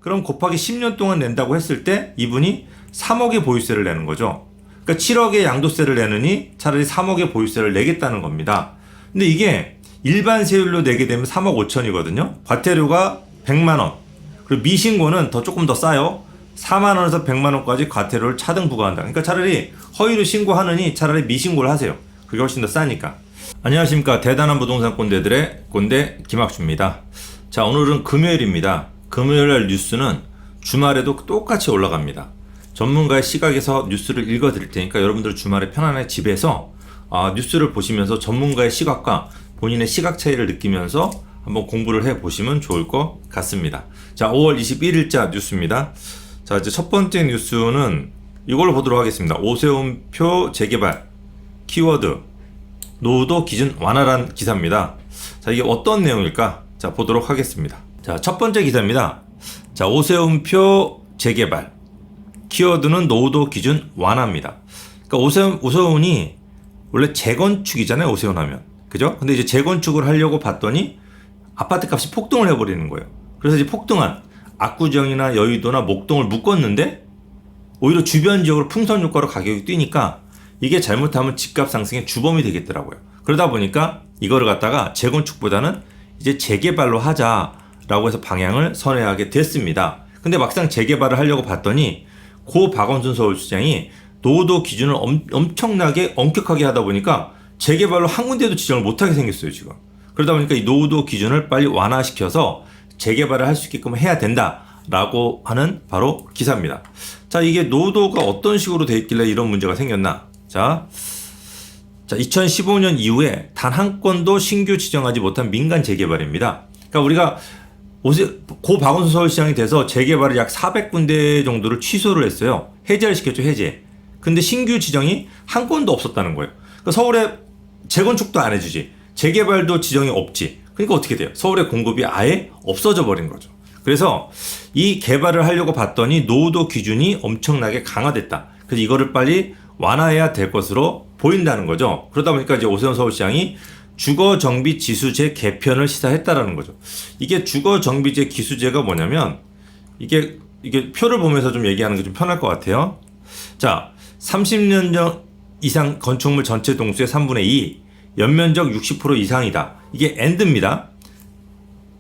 그럼 곱하기 10년 동안 낸다고 했을 때 이분이 3억의 보유세를 내는 거죠. 그러니까 7억의 양도세를 내느니 차라리 3억의 보유세를 내겠다는 겁니다. 근데 이게 일반 세율로 내게 되면 3억 5천이거든요. 과태료가 100만 원. 그리고 미신고는 조금 더 싸요. 4만 원에서 100만 원까지 과태료를 차등 부과한다. 그러니까 차라리 허위로 신고하느니 차라리 미신고를 하세요. 그게 훨씬 더 싸니까. 안녕하십니까. 대단한 부동산 꼰대들의 꼰대 김학주입니다. 자, 오늘은 금요일입니다. 금요일날 뉴스는 주말에도 똑같이 올라갑니다. 전문가의 시각에서 뉴스를 읽어드릴 테니까 여러분들 주말에 편안하게 집에서 뉴스를 보시면서 전문가의 시각과 본인의 시각 차이를 느끼면서 한번 공부를 해보시면 좋을 것 같습니다. 자, 5월 21일자 뉴스입니다. 자, 이제 첫 번째 뉴스는 이걸로 보도록 하겠습니다. 오세훈표 재개발 키워드 노후도 기준 완화란 기사입니다. 자, 이게 어떤 내용일까? 자, 보도록 하겠습니다. 자, 첫 번째 기사입니다. 자, 오세훈표 재개발 키워드는 노후도 기준 완화입니다. 그러니까 오세훈이 원래 재건축이잖아요. 오세훈 하면. 그죠? 근데 이제 재건축을 하려고 봤더니 아파트 값이 폭등을 해버리는 거예요. 그래서 이제 폭등한 압구정이나 여의도나 목동을 묶었는데 오히려 주변 지역으로 풍선 효과로 가격이 뛰니까 이게 잘못하면 집값 상승의 주범이 되겠더라고요. 그러다 보니까 이거를 갖다가 재건축보다는 이제 재개발로 하자라고 해서 방향을 선회하게 됐습니다. 근데 막상 재개발을 하려고 봤더니 고 박원순 서울시장이 노후도 기준을 엄청나게 엄격하게 하다 보니까 재개발로 한 군데도 지정을 못하게 생겼어요, 지금. 그러다 보니까 이 노후도 기준을 빨리 완화시켜서 재개발을 할 수 있게끔 해야 된다라고 하는 바로 기사입니다. 자, 이게 노후도가 어떤 식으로 돼 있길래 이런 문제가 생겼나? 자, 2015년 이후에 단 한 건도 신규 지정하지 못한 민간 재개발입니다. 그러니까 우리가 고 박원순 서울시장이 돼서 재개발을 약 400군데 정도를 취소를 했어요. 해제를 시켰죠, 해제. 근데 신규 지정이 한 건도 없었다는 거예요. 그러니까 서울에 재건축도 안 해주지, 재개발도 지정이 없지. 그러니까 어떻게 돼요? 서울의 공급이 아예 없어져 버린 거죠. 그래서 이 개발을 하려고 봤더니 노후도 기준이 엄청나게 강화됐다. 그래서 이거를 빨리 완화해야 될 것으로 보인다는 거죠. 그러다 보니까 이제 오세훈 서울시장이 주거정비 지수제 개편을 시사했다라는 거죠. 이게 주거정비제 기수제가 뭐냐면 이게 표를 보면서 좀 얘기하는 게 좀 편할 것 같아요. 자, 30년 이상 건축물 전체 동수의 3분의 2, 연면적 60% 이상이다. 이게 AND입니다.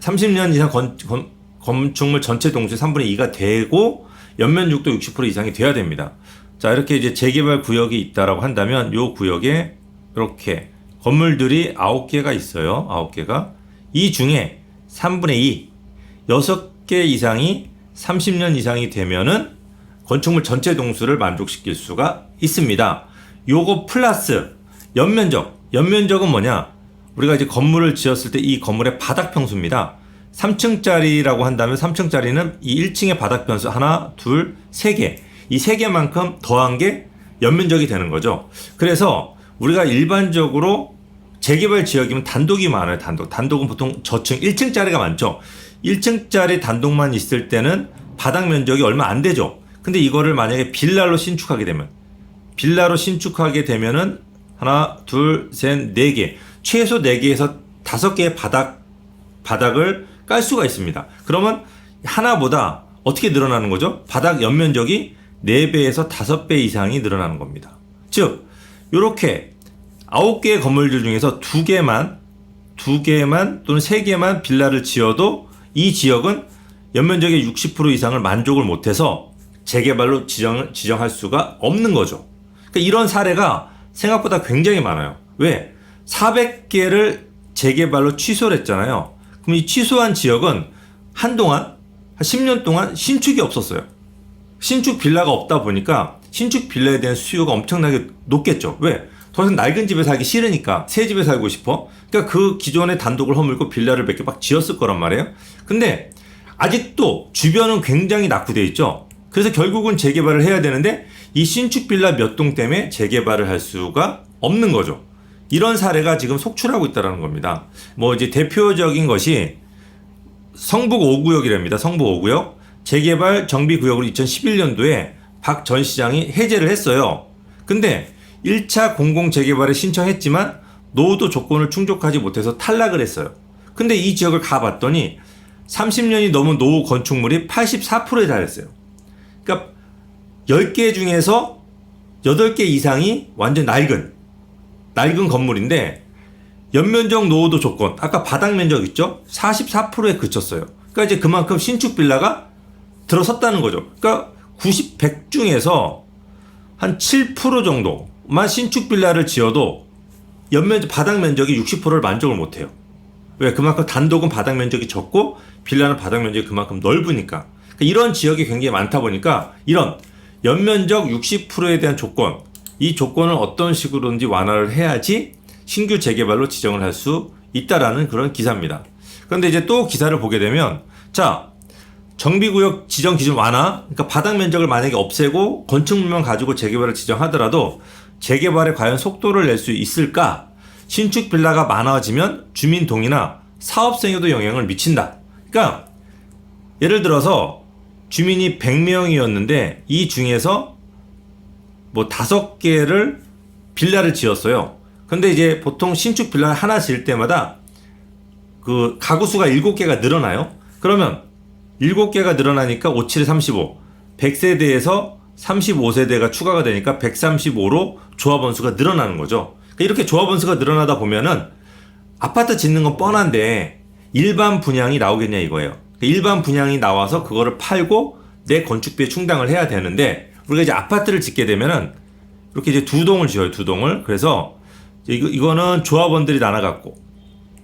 30년 이상 건축물 전체 동수의 3분의 2가 되고 연면적도 60% 이상이 돼야 됩니다. 자, 이렇게 이제 재개발 구역이 있다라고 한다면 이 구역에 이렇게 건물들이 9개가 있어요. 9개가. 이 중에 3분의 2, 6개 이상이 30년 이상이 되면은 건축물 전체 동수를 만족시킬 수가 있습니다. 요거 플러스 연면적은 뭐냐? 우리가 이제 건물을 지었을 때 이 건물의 바닥 평수입니다. 3층짜리라고 한다면 3층짜리는 이 1층의 바닥 평수 하나, 둘, 3개. 이 3개만큼 더한 게 연면적이 되는 거죠. 그래서 우리가 일반적으로 재개발 지역이면 단독이 많아요. 단독은 보통 저층 1층짜리가 많죠. 1층짜리 단독만 있을 때는 바닥 면적이 얼마 안 되죠. 근데 이거를 만약에 빌라로 신축하게 되면은 하나, 둘, 셋, 4개. 최소 4개에서 5개의 바닥을 깔 수가 있습니다. 그러면 하나보다 어떻게 늘어나는 거죠? 바닥 연면적이 4배에서 5배 이상이 늘어나는 겁니다. 즉, 요렇게 9개의 건물들 중에서 2개만 또는 3개만 빌라를 지어도 이 지역은 연면적의 60% 이상을 만족을 못해서 재개발로 지정할 수가 없는 거죠. 그러니까 이런 사례가 생각보다 굉장히 많아요. 왜? 400개를 재개발로 취소를 했잖아요. 그럼 이 취소한 지역은 한동안 한 10년 동안 신축이 없었어요. 신축 빌라가 없다 보니까 신축 빌라에 대한 수요가 엄청나게 높겠죠. 왜? 더 이상 낡은 집에 살기 싫으니까 새 집에 살고 싶어. 그러니까 그 기존의 단독을 허물고 빌라를 몇 개 막 지었을 거란 말이에요. 근데 아직도 주변은 굉장히 낙후되어 있죠. 그래서 결국은 재개발을 해야 되는데 이 신축 빌라 몇 동 때문에 재개발을 할 수가 없는 거죠. 이런 사례가 지금 속출하고 있다는 겁니다. 뭐 이제 대표적인 것이 성북 5구역이랍니다. 성북 5구역. 재개발 정비구역으로 2011년도에 박 전 시장이 해제를 했어요. 근데 1차 공공재개발에 신청했지만 노후도 조건을 충족하지 못해서 탈락을 했어요. 근데 이 지역을 가봤더니 30년이 넘은 노후 건축물이 84%에 달했어요. 그러니까 10개 중에서 8개 이상이 완전 낡은 건물인데 연면적 노후도 조건, 아까 바닥 면적 있죠? 44%에 그쳤어요. 그러니까 이제 그만큼 신축 빌라가 들어섰다는 거죠. 그러니까 100 중에서 한 7% 정도만 신축 빌라를 지어도 바닥 면적이 60%를 만족을 못해요. 왜? 그만큼 단독은 바닥 면적이 적고 빌라는 바닥 면적이 그만큼 넓으니까. 그러니까 이런 지역이 굉장히 많다 보니까 이런 연면적 60%에 대한 조건, 이 조건을 어떤 식으로든지 완화를 해야지 신규 재개발로 지정을 할 수 있다라는 그런 기사입니다. 그런데 이제 또 기사를 보게 되면, 자, 정비구역 지정 기준 완화, 그러니까 바닥 면적을 만약에 없애고 건축물만 가지고 재개발을 지정하더라도 재개발에 과연 속도를 낼 수 있을까? 신축 빌라가 많아지면 주민 동의나 사업성에도 영향을 미친다. 그러니까 예를 들어서 주민이 100명이었는데 이 중에서 뭐 5개를 빌라를 지었어요. 근데 이제 보통 신축 빌라를 하나 지을 때마다 그 가구 수가 7개가 늘어나요. 그러면 7개가 늘어나니까 5, 7에 35, 100세대에서 35세대가 추가가 되니까 135로 조합원 수가 늘어나는 거죠. 그러니까 이렇게 조합원 수가 늘어나다 보면은 아파트 짓는 건 뻔한데 일반 분양이 나오겠냐 이거예요. 그러니까 일반 분양이 나와서 그거를 팔고 내 건축비에 충당을 해야 되는데, 우리가 이제 아파트를 짓게 되면은 이렇게 이제 2동을 지어요. 2동을. 그래서 이거는 조합원들이 나눠갖고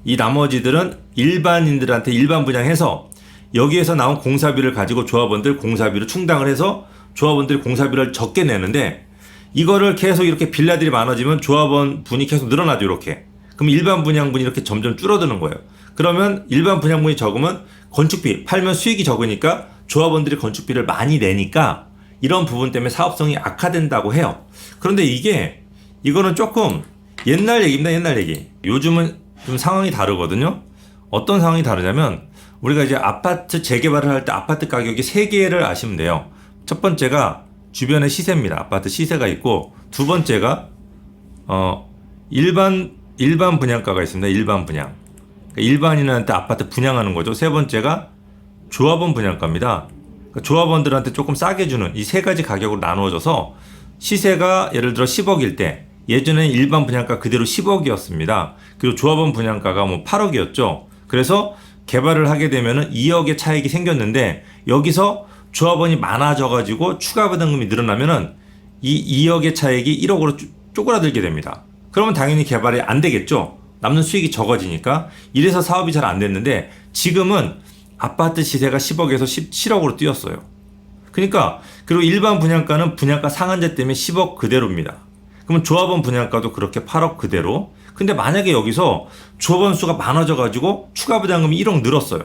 이 나머지들은 일반인들한테 일반 분양해서 여기에서 나온 공사비를 가지고 조합원들 공사비를 충당을 해서 조합원들이 공사비를 적게 내는데, 이거를 계속 이렇게 빌라들이 많아지면 조합원 분이 계속 늘어나죠. 이렇게. 그럼 일반 분양분이 이렇게 점점 줄어드는 거예요. 그러면 일반 분양분이 적으면 건축비 팔면 수익이 적으니까 조합원들이 건축비를 많이 내니까 이런 부분 때문에 사업성이 악화된다고 해요. 그런데 이거는 조금 옛날 얘기입니다. 옛날 얘기. 요즘은 좀 상황이 다르거든요. 어떤 상황이 다르냐면, 우리가 이제 아파트 재개발을 할 때 아파트 가격이 3개를 아시면 돼요. 첫 번째가 주변의 시세입니다. 아파트 시세가 있고, 두 번째가 일반 분양가가 있습니다. 일반 분양. 그러니까 일반인한테 아파트 분양하는 거죠. 세 번째가 조합원 분양가입니다. 그러니까 조합원들한테 조금 싸게 주는 이 세 가지 가격으로 나누어져서 시세가 예를 들어 10억일 때, 예전에는 일반 분양가 그대로 10억이었습니다. 그리고 조합원 분양가가 뭐 8억이었죠. 그래서 개발을 하게 되면은 2억의 차익이 생겼는데, 여기서 조합원이 많아져가지고 추가 부담금이 늘어나면은 이 2억의 차익이 1억으로 쪼그라들게 됩니다. 그러면 당연히 개발이 안 되겠죠. 남는 수익이 적어지니까. 이래서 사업이 잘 안 됐는데, 지금은 아파트 시세가 10억에서 17억으로 뛰었어요. 그러니까, 그리고 일반 분양가는 분양가 상한제 때문에 10억 그대로입니다. 그러면 조합원 분양가도 그렇게 8억 그대로. 근데 만약에 여기서 조합원 수가 많아져가지고 추가 부담금이 1억 늘었어요.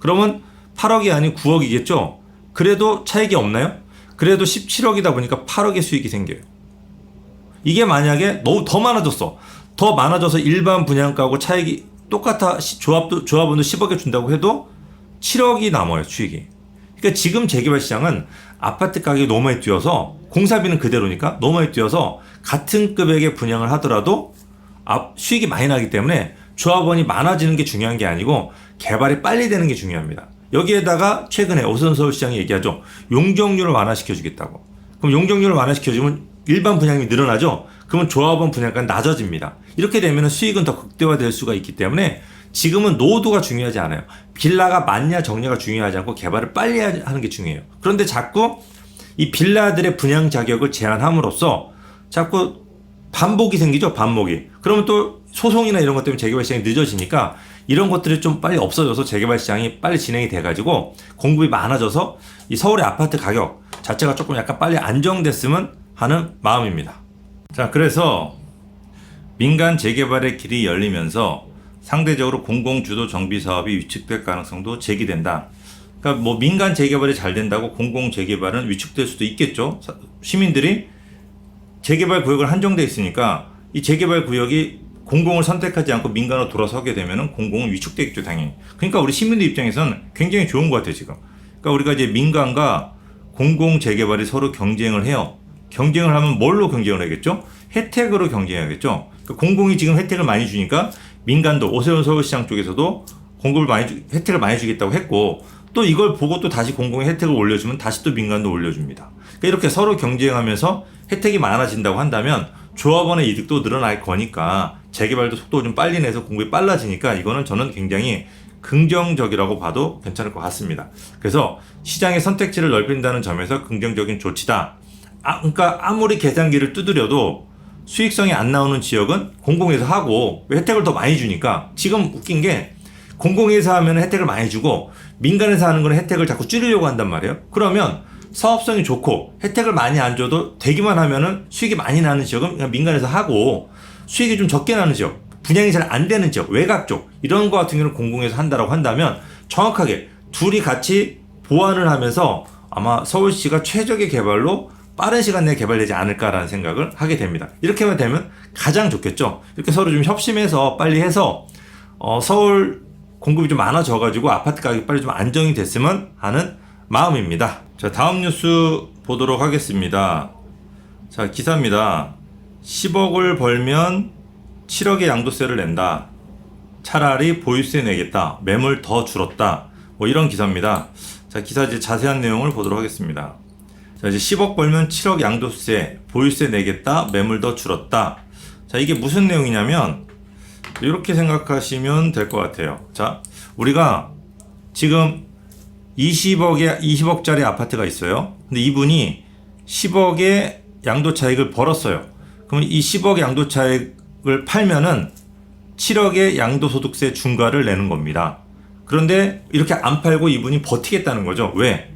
그러면 8억이 아닌 9억이겠죠? 그래도 차익이 없나요? 그래도 17억이다 보니까 8억의 수익이 생겨요. 이게 만약에 너무 더 많아졌어. 더 많아져서 일반 분양가하고 차익이 똑같아. 조합원도 10억에 준다고 해도 7억이 남아요, 수익이. 그러니까 지금 재개발 시장은 아파트 가격이 너무 많이 뛰어서, 공사비는 그대로니까 너무 많이 뛰어서 같은 금액의 분양을 하더라도 수익이 많이 나기 때문에 조합원이 많아지는 게 중요한 게 아니고 개발이 빨리 되는 게 중요합니다. 여기에다가 최근에 오선 서울시장이 얘기하죠. 용적률을 완화시켜 주겠다고. 그럼 용적률을 완화시켜 주면 일반 분양이 늘어나죠. 그러면 조합원 분양가는 낮아집니다. 이렇게 되면 수익은 더 극대화될 수가 있기 때문에 지금은 노후도가 중요하지 않아요. 빌라가 많냐 적냐가 중요하지 않고 개발을 빨리 하는 게 중요해요. 그런데 자꾸 이 빌라들의 분양 자격을 제한함으로써 자꾸 반복이 생기죠. 반복이. 그러면 또 소송이나 이런 것 때문에 재개발 시장이 늦어지니까 이런 것들이 좀 빨리 없어져서 재개발 시장이 빨리 진행이 돼가지고 공급이 많아져서 이 서울의 아파트 가격 자체가 조금 약간 빨리 안정됐으면 하는 마음입니다. 자, 그래서 민간 재개발의 길이 열리면서 상대적으로 공공주도 정비 사업이 위축될 가능성도 제기된다. 그러니까 뭐 민간 재개발이 잘 된다고 공공 재개발은 위축될 수도 있겠죠. 시민들이 재개발 구역을 한정돼 있으니까 이 재개발 구역이 공공을 선택하지 않고 민간으로 돌아서게 되면은 공공은 위축되겠죠, 당연히. 그러니까 우리 시민들 입장에서는 굉장히 좋은 것 같아요, 지금. 그러니까 우리가 이제 민간과 공공 재개발이 서로 경쟁을 해요. 경쟁을 하면 뭘로 경쟁을 하겠죠? 혜택으로 경쟁해야겠죠. 그러니까 공공이 지금 혜택을 많이 주니까 민간도 오세훈 서울시장 쪽에서도 공급을 혜택을 많이 주겠다고 했고, 또 이걸 보고 또 다시 공공의 혜택을 올려주면 다시 또 민간도 올려줍니다. 그러니까 이렇게 서로 경쟁하면서 혜택이 많아진다고 한다면 조합원의 이득도 늘어날 거니까 재개발도 속도 좀 빨리 내서 공급이 빨라지니까 이거는 저는 굉장히 긍정적이라고 봐도 괜찮을 것 같습니다. 그래서 시장의 선택지를 넓힌다는 점에서 긍정적인 조치다. 그러니까 아무리 계산기를 두드려도 수익성이 안 나오는 지역은 공공에서 하고 혜택을 더 많이 주니까, 지금 웃긴 게 공공에서 하면 혜택을 많이 주고 민간에서 하는 거는 혜택을 자꾸 줄이려고 한단 말이에요. 그러면 사업성이 좋고 혜택을 많이 안 줘도 되기만 하면은 수익이 많이 나는 지역은 그냥 민간에서 하고, 수익이 좀 적게 나는 지역, 분양이 잘 안 되는 지역, 외곽 쪽 이런 거 같은 경우는 공공에서 한다라고 한다면 정확하게 둘이 같이 보완을 하면서 아마 서울시가 최적의 개발로 빠른 시간 내에 개발되지 않을까라는 생각을 하게 됩니다. 이렇게만 되면 가장 좋겠죠. 이렇게 서로 좀 협심해서 빨리 해서 서울 공급이 좀 많아져가지고 아파트 가격이 빨리 좀 안정이 됐으면 하는 마음입니다. 자, 다음 뉴스 보도록 하겠습니다. 자, 기사입니다. 10억을 벌면 7억의 양도세를 낸다. 차라리 보유세 내겠다. 매물 더 줄었다. 뭐 이런 기사입니다. 자, 기사 이제 자세한 내용을 보도록 하겠습니다. 자, 이제 10억 벌면 7억 양도세, 보유세 내겠다. 매물 더 줄었다. 자, 이게 무슨 내용이냐면 이렇게 생각하시면 될 것 같아요. 자, 우리가 지금 20억짜리 아파트가 있어요. 근데 이분이 10억의 양도 차익을 벌었어요. 그러면 이 10억 양도 차익을 팔면은 7억의 양도소득세 중과를 내는 겁니다. 그런데 이렇게 안 팔고 이분이 버티겠다는 거죠. 왜?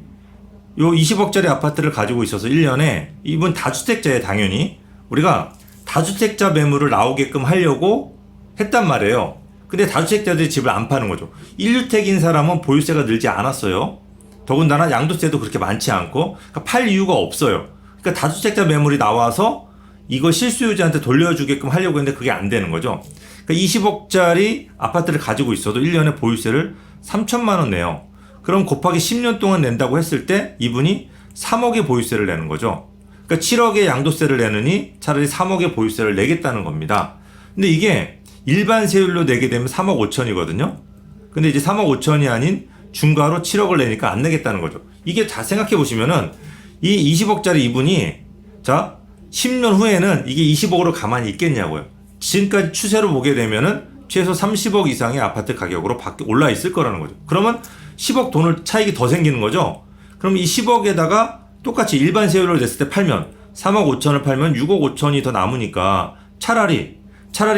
요 20억짜리 아파트를 가지고 있어서 1년에, 이분 다주택자에 당연히 우리가 다주택자 매물을 나오게끔 하려고 했단 말이에요. 근데 다주택자들이 집을 안 파는 거죠. 1주택인 사람은 보유세가 늘지 않았어요. 더군다나 양도세도 그렇게 많지 않고, 그러니까 팔 이유가 없어요. 그러니까 다주택자 매물이 나와서 이거 실수요자한테 돌려주게끔 하려고 했는데 그게 안 되는 거죠. 그러니까 20억짜리 아파트를 가지고 있어도 1년에 보유세를 3천만 원 내요. 그럼 곱하기 10년 동안 낸다고 했을 때 이분이 3억의 보유세를 내는 거죠. 그러니까 7억의 양도세를 내느니 차라리 3억의 보유세를 내겠다는 겁니다. 근데 이게 일반 세율로 내게 되면 3억 5천이거든요. 근데 이제 3억 5천이 아닌 중과로 7억을 내니까 안 내겠다는 거죠. 이게 다 생각해 보시면은 이 20억짜리 이분이 자 10년 후에는 이게 20억으로 가만히 있겠냐고요. 지금까지 추세로 보게 되면은 최소 30억 이상의 아파트 가격으로 올라 있을 거라는 거죠. 그러면 10억 돈을 차익이 더 생기는 거죠. 그럼 이 10억에다가 똑같이 일반 세율로 냈을 때 팔면 3억 5천을 팔면 6억 5천이 더 남으니까 차라리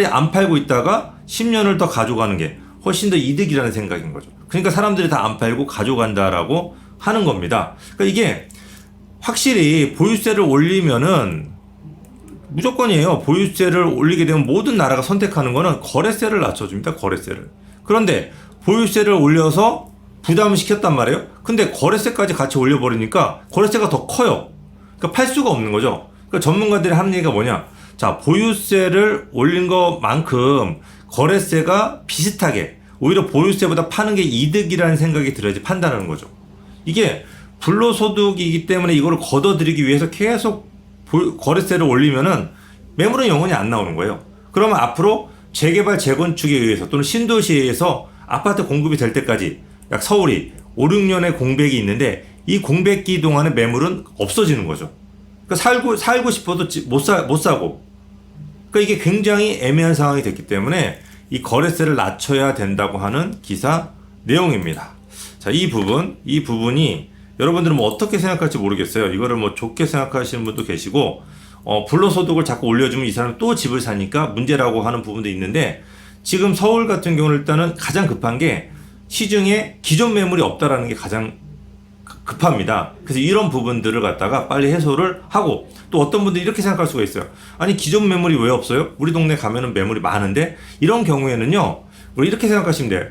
안 팔고 있다가 10년을 더 가져가는 게 훨씬 더 이득이라는 생각인 거죠. 그러니까 사람들이 다 안 팔고 가져간다라고 하는 겁니다. 그러니까 이게 확실히 보유세를 올리면은 무조건이에요. 보유세를 올리게 되면 모든 나라가 선택하는 거는 거래세를 낮춰줍니다. 거래세를. 그런데 보유세를 올려서 부담을 시켰단 말이에요. 근데 거래세까지 같이 올려버리니까 거래세가 더 커요. 그러니까 팔 수가 없는 거죠. 그러니까 전문가들이 하는 얘기가 뭐냐. 자, 보유세를 올린 것만큼 거래세가 비슷하게, 오히려 보유세보다 파는 게 이득이라는 생각이 들어야지 판단하는 거죠. 이게 불로소득이기 때문에 이거를 걷어들이기 위해서 계속 거래세를 올리면은 매물은 영원히 안 나오는 거예요. 그러면 앞으로 재개발 재건축에 의해서 또는 신도시에 의해서 아파트 공급이 될 때까지 약 서울이 5, 6년의 공백이 있는데 이 공백기 동안의 매물은 없어지는 거죠. 그러니까 살고 싶어도 못 사고. 그러니까 이게 굉장히 애매한 상황이 됐기 때문에 이 거래세를 낮춰야 된다고 하는 기사 내용입니다. 자, 이 부분이 여러분들은 뭐 어떻게 생각할지 모르겠어요. 이거를 뭐 좋게 생각하시는 분도 계시고, 불로소득을 자꾸 올려주면 이 사람이 또 집을 사니까 문제라고 하는 부분도 있는데, 지금 서울 같은 경우는 일단은 가장 급한 게 시중에 기존 매물이 없다라는 게 가장 급합니다. 그래서 이런 부분들을 갖다가 빨리 해소를 하고, 또 어떤 분들이 이렇게 생각할 수가 있어요. 아니, 기존 매물이 왜 없어요? 우리 동네 가면은 매물이 많은데. 이런 경우에는요, 우리 이렇게 생각하시면 돼요.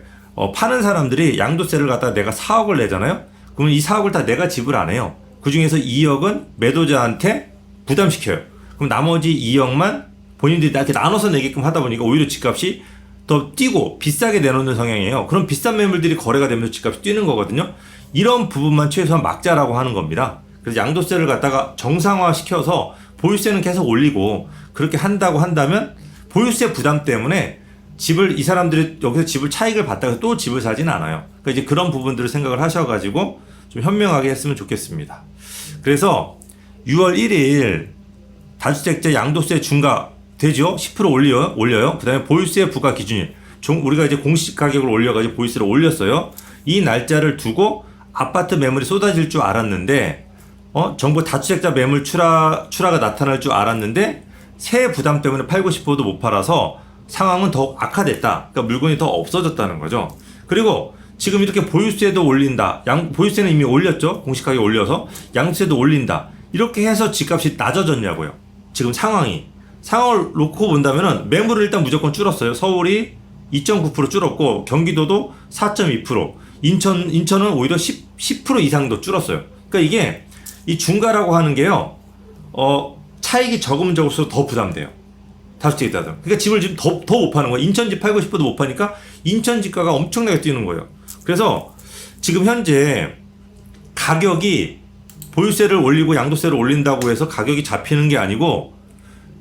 파는 사람들이 양도세를 갖다가 내가 4억을 내잖아요. 그러면 이 4억을 다 내가 지불 안 해요. 그 중에서 2억은 매도자한테 부담시켜요. 그럼 나머지 2억만 본인들이 나한테 나눠서 내게끔 하다 보니까 오히려 집값이 더 뛰고 비싸게 내놓는 성향이에요. 그럼 비싼 매물들이 거래가 되면서 집값이 뛰는 거거든요. 이런 부분만 최소한 막자라고 하는 겁니다. 그래서 양도세를 갖다가 정상화시켜서 보유세는 계속 올리고 그렇게 한다고 한다면 보유세 부담 때문에 집을 이 사람들이 여기서 집을 차익을 받다가 또 집을 사지는 않아요. 그러니까 이제 그런 부분들을 생각을 하셔가지고 좀 현명하게 했으면 좋겠습니다. 그래서 6월 1일 다주택자 양도세 중과 되죠? 10% 올려요. 그 다음에 보유세 부과 기준일. 우리가 이제 공시 가격을 올려가지고 보유세를 올렸어요. 이 날짜를 두고 아파트 매물이 쏟아질 줄 알았는데, 정부 다주택자 매물 출하가 나타날 줄 알았는데, 세액 부담 때문에 팔고 싶어도 못 팔아서 상황은 더욱 악화됐다. 그러니까 물건이 더 없어졌다는 거죠. 그리고 지금 이렇게 보유세도 올린다. 보유세는 이미 올렸죠. 공시 가격 올려서. 양도세도 올린다. 이렇게 해서 집값이 낮아졌냐고요. 지금 상황을 놓고 본다면은 매물을 일단 무조건 줄었어요. 서울이 2.9% 줄었고 경기도도 4.2%, 인천은 오히려 10% 이상 더 줄었어요. 그러니까 이게 이 중과라고 하는 게요. 차익이 적으면 적을수록 더 부담돼요. 다주택자들. 그러니까 집을 지금 더 못 파는 거예요. 인천 집 팔고 싶어도 못 파니까 인천 집가가 엄청나게 뛰는 거예요. 그래서 지금 현재 가격이 보유세를 올리고 양도세를 올린다고 해서 가격이 잡히는 게 아니고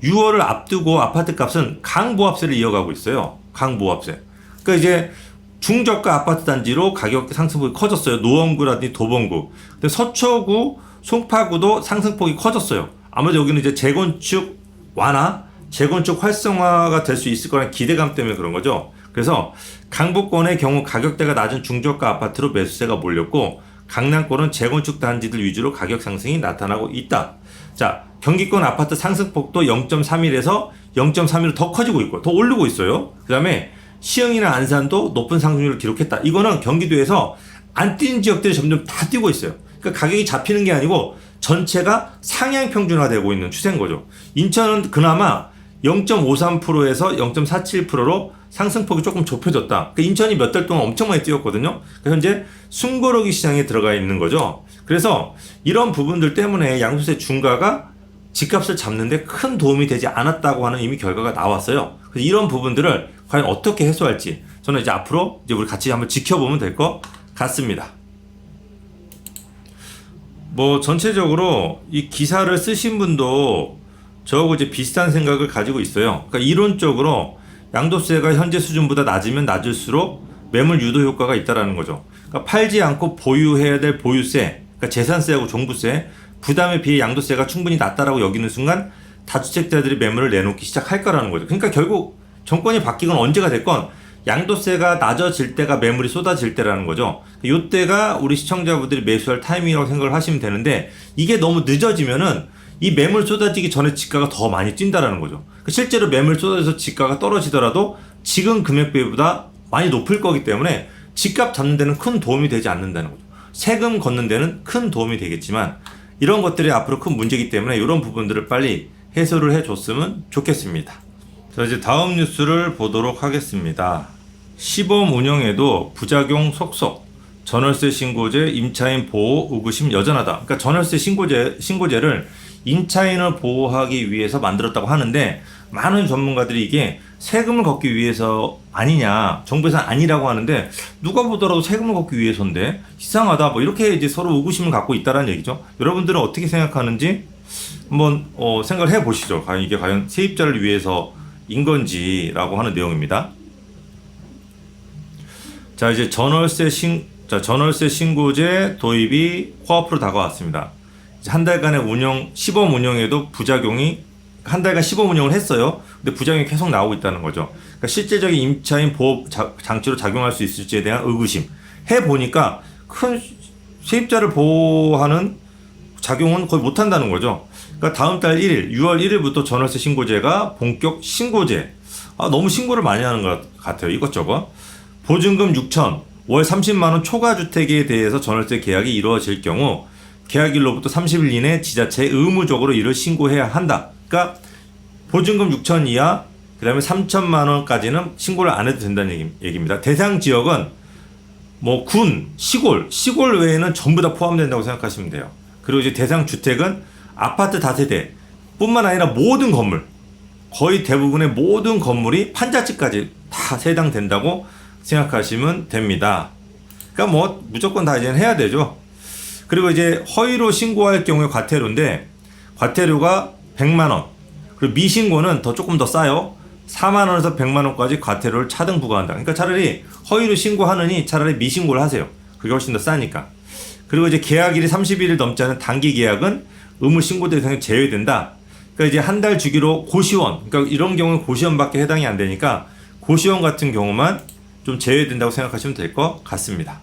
6월을 앞두고 아파트 값은 강보합세를 이어가고 있어요. 강보합세. 그러니까 이제 중저가 아파트 단지로 가격 상승폭이 커졌어요. 노원구라든지 도봉구. 근데 서초구, 송파구도 상승폭이 커졌어요. 아무래도 여기는 이제 재건축 완화, 재건축 활성화가 될 수 있을 거라는 기대감 때문에 그런 거죠. 그래서 강북권의 경우 가격대가 낮은 중저가 아파트로 매수세가 몰렸고 강남권은 재건축 단지들 위주로 가격 상승이 나타나고 있다. 자, 경기권 아파트 상승폭도 0.31에서 0.31로 더 커지고 있고 더 오르고 있어요. 그 다음에 시흥이나 안산도 높은 상승률을 기록했다. 이거는 경기도에서 안 뛰는 지역들이 점점 다 뛰고 있어요. 그러니까 가격이 잡히는 게 아니고 전체가 상향 평준화되고 있는 추세인 거죠. 인천은 그나마 0.53%에서 0.47%로 상승폭이 조금 좁혀졌다. 그러니까 인천이 몇 달 동안 엄청 많이 뛰었거든요. 그래서 현재 숨고르기 시장에 들어가 있는 거죠. 그래서 이런 부분들 때문에 양도세 중과가 집값을 잡는데 큰 도움이 되지 않았다고 하는 이미 결과가 나왔어요. 그래서 이런 부분들을 과연 어떻게 해소할지 저는 이제 앞으로 이제 우리 같이 한번 지켜보면 될 것 같습니다. 뭐 전체적으로 이 기사를 쓰신 분도 저하고 이제 비슷한 생각을 가지고 있어요. 그러니까 이론적으로 양도세가 현재 수준보다 낮으면 낮을수록 매물 유도 효과가 있다라는 거죠. 그러니까 팔지 않고 보유해야 될 보유세, 그러니까 재산세하고 종부세 부담에 비해 양도세가 충분히 낮다라고 여기는 순간 다주택자들이 매물을 내놓기 시작할 거라는 거죠. 그러니까 결국 정권이 바뀌건 언제가 됐건 양도세가 낮아질 때가 매물이 쏟아질 때라는 거죠. 이때가 우리 시청자분들이 매수할 타이밍이라고 생각을 하시면 되는데 이게 너무 늦어지면은 이 매물 쏟아지기 전에 지가가 더 많이 뛴다라는 거죠. 실제로 매물 쏟아져서 지가가 떨어지더라도 지금 금액비보다 많이 높을 거기 때문에 집값 잡는 데는 큰 도움이 되지 않는다는 거죠. 세금 걷는 데는 큰 도움이 되겠지만 이런 것들이 앞으로 큰 문제이기 때문에 이런 부분들을 빨리 해소를 해줬으면 좋겠습니다. 자, 이제 다음 뉴스를 보도록 하겠습니다. 시범 운영에도 부작용 속속. 전월세 신고제 임차인 보호 의구심 여전하다. 그러니까 전월세 신고제를 임차인을 보호하기 위해서 만들었다고 하는데 많은 전문가들이 이게 세금을 걷기 위해서 아니냐, 정부에서 아니라고 하는데 누가 보더라도 세금을 걷기 위해서인데 이상하다, 뭐 이렇게 이제 서로 의구심을 갖고 있다라는 얘기죠. 여러분들은 어떻게 생각하는지 한번 생각을 해보시죠. 이게 과연 세입자를 위해서인 건지라고 하는 내용입니다. 자, 이제 전월세 신고제 도입이 코앞으로 다가왔습니다. 한 달간의 시범 운영에도 부작용이, 한 달간 시범 운영을 했어요. 근데 부작용이 계속 나오고 있다는 거죠. 그러니까 실제적인 임차인 보호 장치로 작용할 수 있을지에 대한 의구심. 해보니까 큰 세입자를 보호하는 작용은 거의 못한다는 거죠. 그러니까 다음 달 1일, 6월 1일부터 전월세 신고제가 본격 신고제. 너무 신고를 많이 하는 것 같아요. 이것저것. 보증금 6천, 월 30만원 초과주택에 대해서 전월세 계약이 이루어질 경우 계약일로부터 30일 이내 지자체에 의무적으로 이를 신고해야 한다. 그러니까 보증금 6천 이하, 그 다음에 3천만 원까지는 신고를 안 해도 된다는 얘기입니다. 대상 지역은 뭐 군, 시골 외에는 전부 다 포함된다고 생각하시면 돼요. 그리고 이제 대상 주택은 아파트 다세대 뿐만 아니라 모든 건물, 거의 대부분의 모든 건물이 판자집까지 다 해당된다고 생각하시면 됩니다. 그러니까 뭐 무조건 다 이제는 해야 되죠. 그리고 이제 허위로 신고할 경우에 과태료인데 과태료가 100만 원. 그리고 미신고는 조금 더 싸요. 4만 원에서 100만 원까지 과태료를 차등 부과한다. 그러니까 차라리 허위로 신고하느니 차라리 미신고를 하세요. 그게 훨씬 더 싸니까. 그리고 이제 계약일이 31일 넘지 않은 단기 계약은 의무 신고 대상에 제외된다. 그러니까 이제 한 달 주기로 고시원, 그러니까 이런 경우는 고시원밖에 해당이 안 되니까 고시원 같은 경우만 좀 제외된다고 생각하시면 될 것 같습니다.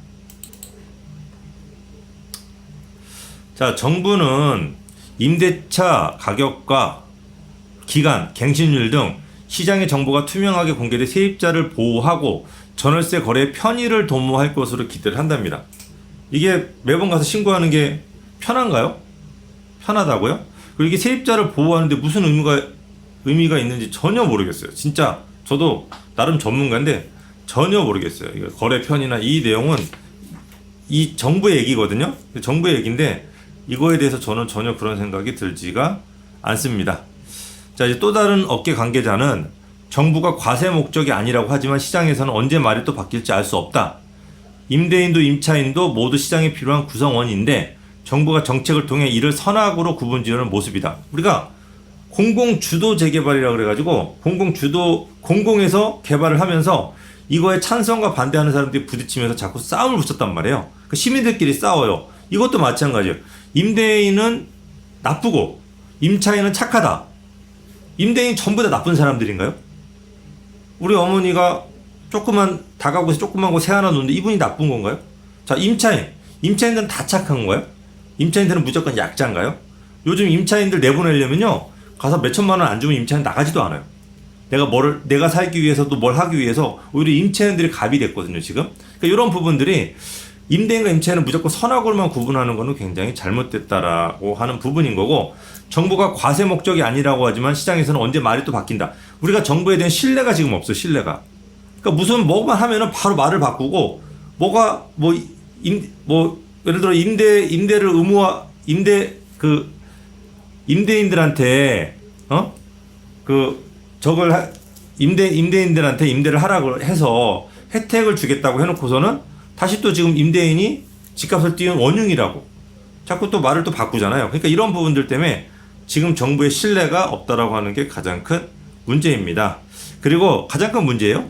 자, 정부는 임대차 가격과 기간, 갱신율 등 시장의 정보가 투명하게 공개돼 세입자를 보호하고 전월세 거래의 편의를 도모할 것으로 기대를 한답니다. 이게 매번 가서 신고하는 게 편한가요? 편하다고요? 그리고 이게 세입자를 보호하는데 무슨 의미가 있는지 전혀 모르겠어요. 진짜 저도 나름 전문가인데 전혀 모르겠어요. 이거 거래 편의나 이 내용은 이 정부의 얘기거든요. 정부의 얘기인데 이거에 대해서 저는 전혀 그런 생각이 들지가 않습니다. 자, 이제 또 다른 업계 관계자는 정부가 과세 목적이 아니라고 하지만 시장에서는 언제 말이 또 바뀔지 알 수 없다. 임대인도 임차인도 모두 시장에 필요한 구성원인데 정부가 정책을 통해 이를 선악으로 구분지으는 모습이다. 우리가 공공주도 재개발이라고 그래가지고 공공에서 개발을 하면서 이거에 찬성과 반대하는 사람들이 부딪히면서 자꾸 싸움을 붙였단 말이에요. 그 시민들끼리 싸워요. 이것도 마찬가지예요. 임대인은 나쁘고 임차인은 착하다. 임대인 전부 다 나쁜 사람들인가요? 우리 어머니가 조그만 다가구에서 조그만 거 새 하나 놓는데 이분이 나쁜 건가요? 자, 임차인들은 다 착한 거예요? 임차인들은 무조건 약자인가요? 요즘 임차인들 내보내려면요 가서 몇 천만 원 안 주면 임차인 나가지도 않아요. 내가 살기 위해서도 뭘 하기 위해서 오히려 임차인들이 갑이 됐거든요 지금. 그러니까 이런 부분들이 임대인과 임차인은 무조건 선악으로만 구분하는 것은 굉장히 잘못됐다라고 하는 부분인 거고, 정부가 과세 목적이 아니라고 하지만 시장에서는 언제 말이 또 바뀐다. 우리가 정부에 대한 신뢰가 지금 없어. 신뢰가. 그러니까 무슨 뭐만 하면은 바로 말을 바꾸고 뭐가 예를 들어 임대를 의무화 임대인들한테 임대인들한테 임대를 하라고 해서 혜택을 주겠다고 해놓고서는 다시 또 지금 임대인이 집값을 띄운 원흉이라고 자꾸 또 말을 또 바꾸잖아요. 그러니까 이런 부분들 때문에 지금 정부의 신뢰가 없다라고 하는 게 가장 큰 문제입니다. 그리고 가장 큰 문제예요.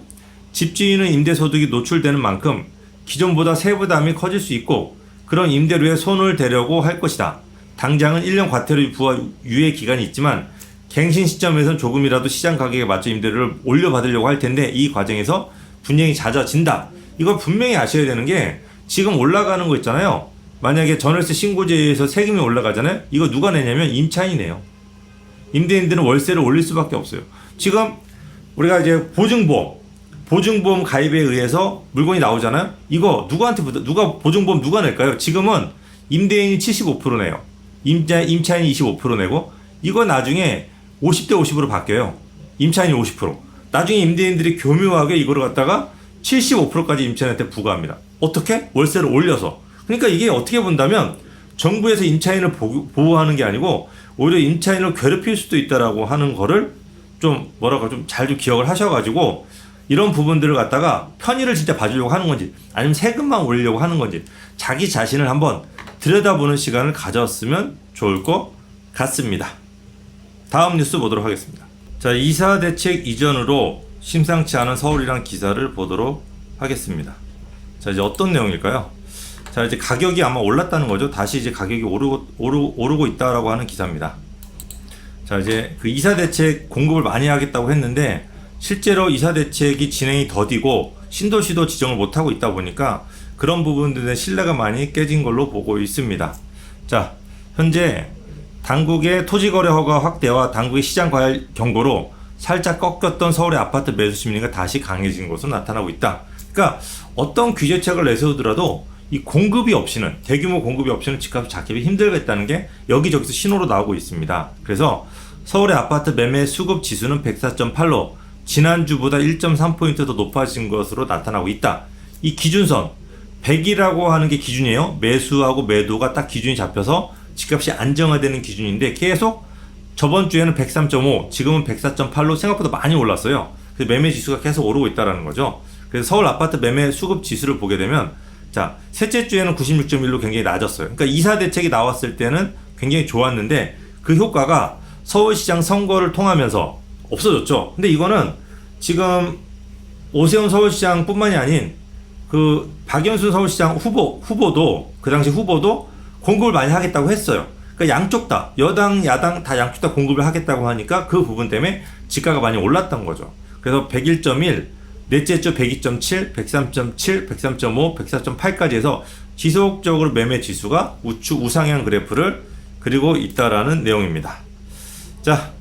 집주인은 임대소득이 노출되는 만큼 기존보다 세부담이 커질 수 있고 그런 임대료에 손을 대려고 할 것이다. 당장은 1년 과태료 부과 유예 기간이 있지만 갱신 시점에선 조금이라도 시장 가격에 맞춰 임대료를 올려받으려고 할 텐데 이 과정에서 분쟁이 잦아진다. 이걸 분명히 아셔야 되는 게 지금 올라가는 거 있잖아요. 만약에 전월세 신고제에서 세금이 올라가잖아요. 이거 누가 내냐면 임차인이 내요. 임대인들은 월세를 올릴 수밖에 없어요. 지금 우리가 이제 보증보험 가입에 의해서 물건이 나오잖아요. 이거 보증보험 누가 낼까요? 지금은 임대인이 75% 내요. 임차인이 25% 내고 이거 나중에 50대 50으로 바뀌어요. 임차인이 50%. 나중에 임대인들이 교묘하게 이거를 갖다가 75%까지 임차인한테 부과합니다. 어떻게? 월세를 올려서. 그러니까 이게 어떻게 본다면 정부에서 임차인을 보호하는 게 아니고 오히려 임차인을 괴롭힐 수도 있다라고 하는 거를 좀 잘 좀 기억을 하셔가지고 이런 부분들을 갖다가 편의를 진짜 봐주려고 하는 건지 아니면 세금만 올리려고 하는 건지 자기 자신을 한번 들여다보는 시간을 가졌으면 좋을 것 같습니다. 다음 뉴스 보도록 하겠습니다. 자, 이사 대책 이전으로 심상치 않은 서울이란 기사를 보도록 하겠습니다. 자, 이제 어떤 내용일까요? 자, 이제 가격이 아마 올랐다는 거죠. 다시 이제 가격이 오르고 있다라고 하는 기사입니다. 자, 이제 그 이사 대책 공급을 많이 하겠다고 했는데 실제로 이사 대책이 진행이 더디고 신도시도 지정을 못하고 있다 보니까 그런 부분들의 신뢰가 많이 깨진 걸로 보고 있습니다. 자, 현재 당국의 토지거래 허가 확대와 당국의 시장 과열 경고로 살짝 꺾였던 서울의 아파트 매수 심리가 다시 강해진 것으로 나타나고 있다. 그러니까 어떤 규제책을 내세우더라도 이 공급이 없이는 대규모 공급이 없이는 집값을 잡기 힘들겠다는 게 여기저기서 신호로 나오고 있습니다. 그래서 서울의 아파트 매매 수급 지수는 104.8로 지난주보다 1.3포인트 더 높아진 것으로 나타나고 있다. 이 기준선 100이라고 하는 게 기준이에요. 매수하고 매도가 딱 기준이 잡혀서 집값이 안정화되는 기준인데 계속 저번 주에는 103.5, 지금은 104.8로 생각보다 많이 올랐어요. 그래서 매매 지수가 계속 오르고 있다는 거죠. 그래서 서울 아파트 매매 수급 지수를 보게 되면 자, 셋째 주에는 96.1로 굉장히 낮았어요. 그러니까 이사 대책이 나왔을 때는 굉장히 좋았는데 그 효과가 서울시장 선거를 통하면서 없어졌죠. 근데 이거는 지금 오세훈 서울시장뿐만이 아닌 그 박연순 서울시장 후보도 그 당시 후보도 공급을 많이 하겠다고 했어요. 그러니까 양쪽 다 여당 야당 다 양쪽 다 공급을 하겠다고 하니까 그 부분 때문에 지가가 많이 올랐던 거죠. 그래서 101.1 넷째 주 102.7, 103.7, 103.5, 104.8까지 해서 지속적으로 매매 지수가 우상향 그래프를 그리고 있다라는 내용입니다. 자,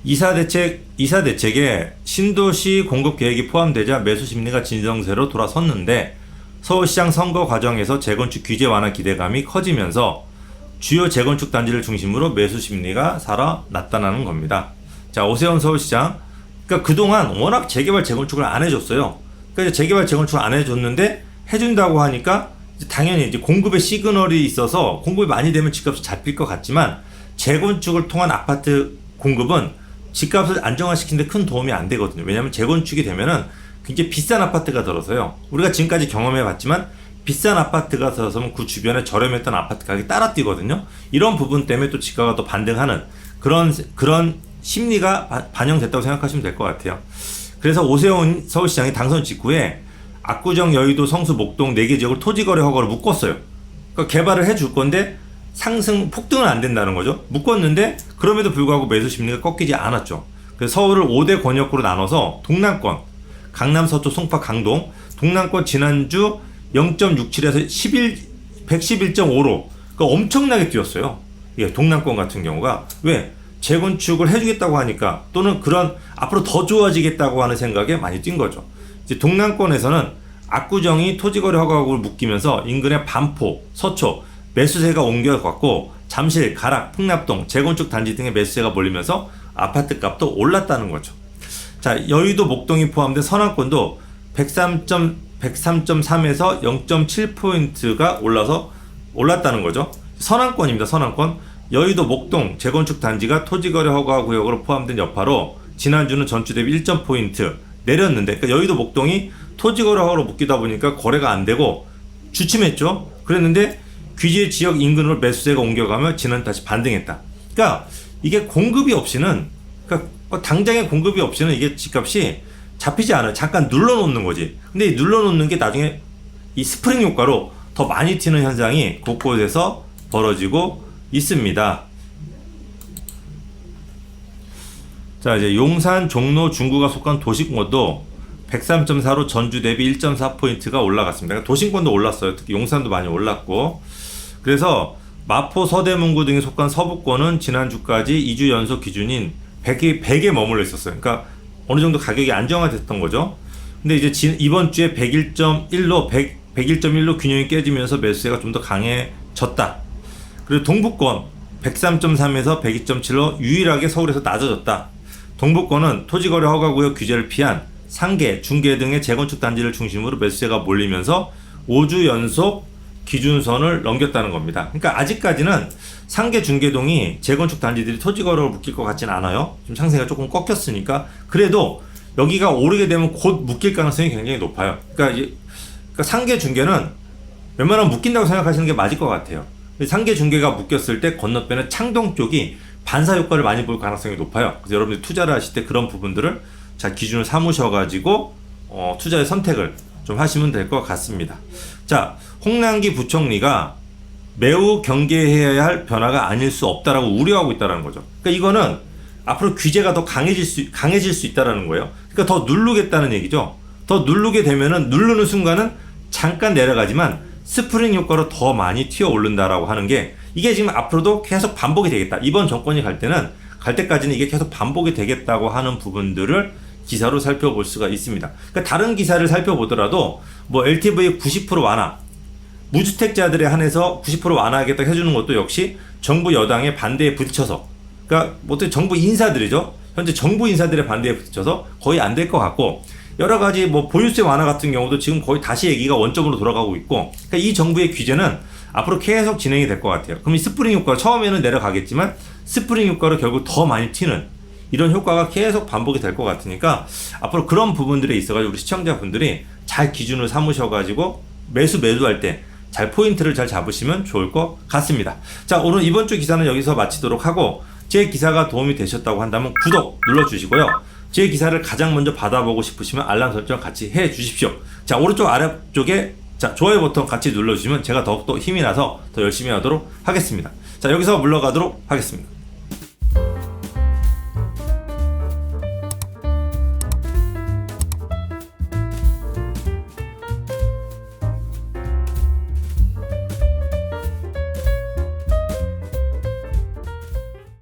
이사 대책에 신도시 공급 계획이 포함되자 매수 심리가 진정세로 돌아섰는데 서울시장 선거 과정에서 재건축 규제 완화 기대감이 커지면서 주요 재건축 단지를 중심으로 매수 심리가 살아났다는 겁니다. 자, 오세훈 서울시장, 그러니까 그동안 워낙 재개발 재건축을 안 해줬어요. 그러니까 재개발 재건축을 안 해줬는데 해준다고 하니까 당연히 이제 공급의 시그널이 있어서 공급이 많이 되면 집값이 잡힐 것 같지만 재건축을 통한 아파트 공급은 집값을 안정화시키는데 큰 도움이 안 되거든요. 왜냐하면 재건축이 되면은 굉장히 비싼 아파트가 들어서요. 우리가 지금까지 경험해 봤지만 비싼 아파트가 들어서면 그 주변에 저렴했던 아파트 가격이 따라 뛰거든요. 이런 부분 때문에 또 지가가 또 반등하는 그런 심리가 반영됐다고 생각하시면 될 것 같아요. 그래서 오세훈 서울시장이 당선 직후에 압구정, 여의도, 성수, 목동 4개 지역을 토지거래 허가로 묶었어요. 그러니까 개발을 해줄 건데 폭등은 안 된다는 거죠. 묶었는데 그럼에도 불구하고 매수 심리가 꺾이지 않았죠. 그래서 서울을 5대 권역구로 나눠서 동남권, 강남, 서초, 송파, 강동, 동남권 지난주 0.67에서 111.5로 그러니까 엄청나게 뛰었어요. 예, 동남권 같은 경우가 왜? 재건축을 해주겠다고 하니까 또는 그런 앞으로 더 좋아지겠다고 하는 생각에 많이 뛴 거죠. 이제 동남권에서는 압구정이 토지거래 허가구를 묶이면서 인근의 반포, 서초 매수세가 옮겨갔고 잠실, 가락, 풍납동, 재건축 단지 등의 매수세가 몰리면서 아파트 값도 올랐다는 거죠. 자, 여의도, 목동이 포함된 서남권도 103.3에서 0.7포인트가 올랐다는 거죠. 서남권입니다. 서남권. 여의도, 목동 재건축 단지가 토지거래 허가 구역으로 포함된 여파로 지난주는 전주 대비 1.포인트 내렸는데, 그러니까 여의도, 목동이 토지거래 허가로 묶이다 보니까 거래가 안 되고 주춤했죠. 그랬는데 규제 지역 인근으로 매수세가 옮겨가며 지난 다시 반등했다. 그러니까 이게 공급이 없이는, 그러니까 당장의 공급이 없이는 이게 집값이 잡히지 않아요. 잠깐 눌러놓는 거지. 근데 이 눌러놓는 게 나중에 이 스프링 효과로 더 많이 튀는 현상이 곳곳에서 벌어지고 있습니다. 자, 이제 용산, 종로, 중구가 속한 도심권도 103.4로 전주 대비 1.4포인트가 올라갔습니다. 그러니까 도심권도 올랐어요. 특히 용산도 많이 올랐고. 그래서 마포, 서대문구 등이 속한 서부권은 지난주까지 2주 연속 기준인 100에 머물러 있었어요. 그러니까 어느 정도 가격이 안정화됐던 거죠. 근데 이제 이번 주에 101.1로 균형이 깨지면서 매수세가 좀 더 강해졌다. 그리고 동북권 103.3에서 102.7로 유일하게 서울에서 낮아졌다. 동북권은 토지거래 허가구역 규제를 피한 상계, 중계 등의 재건축 단지를 중심으로 매수세가 몰리면서 5주 연속 기준선을 넘겼다는 겁니다. 그러니까 아직까지는 상계, 중계동이 재건축 단지들이 토지거래로 묶일 것 같지는 않아요. 지금 상세가 조금 꺾였으니까. 그래도 여기가 오르게 되면 곧 묶일 가능성이 굉장히 높아요. 그러니까 상계, 중계는 웬만하면 묶인다고 생각하시는 게 맞을 것 같아요. 상계, 중계가 묶였을 때 건너편에 창동 쪽이 반사 효과를 많이 볼 가능성이 높아요. 그래서 여러분들이 투자를 하실 때 그런 부분들을 자 기준을 삼으셔가지고 투자의 선택을 좀 하시면 될 것 같습니다. 자, 홍남기 부총리가 매우 경계해야 할 변화가 아닐 수 없다라고 우려하고 있다는 거죠. 그러니까 이거는 앞으로 규제가 더 강해질 수 있다는 거예요. 그러니까 더 누르겠다는 얘기죠. 더 누르게 되면은 누르는 순간은 잠깐 내려가지만 스프링 효과로 더 많이 튀어 오른다라고 하는 게 이게 지금 앞으로도 계속 반복이 되겠다. 이번 정권이 갈 때까지는 이게 계속 반복이 되겠다고 하는 부분들을 기사로 살펴볼 수가 있습니다. 그러니까 다른 기사를 살펴보더라도 뭐 LTV 90% 완화, 무주택자들에 한해서 90% 완화하겠다 해주는 것도 역시 정부 여당의 반대에 부딪혀서, 그러니까 뭐 정부 인사들이죠. 현재 정부 인사들의 반대에 부딪혀서 거의 안 될 것 같고, 여러 가지 뭐 보유세 완화 같은 경우도 지금 거의 다시 얘기가 원점으로 돌아가고 있고, 그러니까 이 정부의 규제는 앞으로 계속 진행이 될 것 같아요. 그럼 이 스프링 효과 처음에는 내려가겠지만 스프링 효과로 결국 더 많이 튀는 이런 효과가 계속 반복이 될 것 같으니까 앞으로 그런 부분들에 있어가지고 우리 시청자분들이 잘 기준을 삼으셔가지고 매수할 때 잘 포인트를 잘 잡으시면 좋을 것 같습니다. 자, 오늘 이번 주 기사는 여기서 마치도록 하고 제 기사가 도움이 되셨다고 한다면 구독 눌러주시고요. 제 기사를 가장 먼저 받아보고 싶으시면 알람 설정 같이 해 주십시오. 자, 오른쪽 아래쪽에 자, 좋아요 버튼 같이 눌러주시면 제가 더욱더 힘이 나서 더 열심히 하도록 하겠습니다. 자, 여기서 물러가도록 하겠습니다.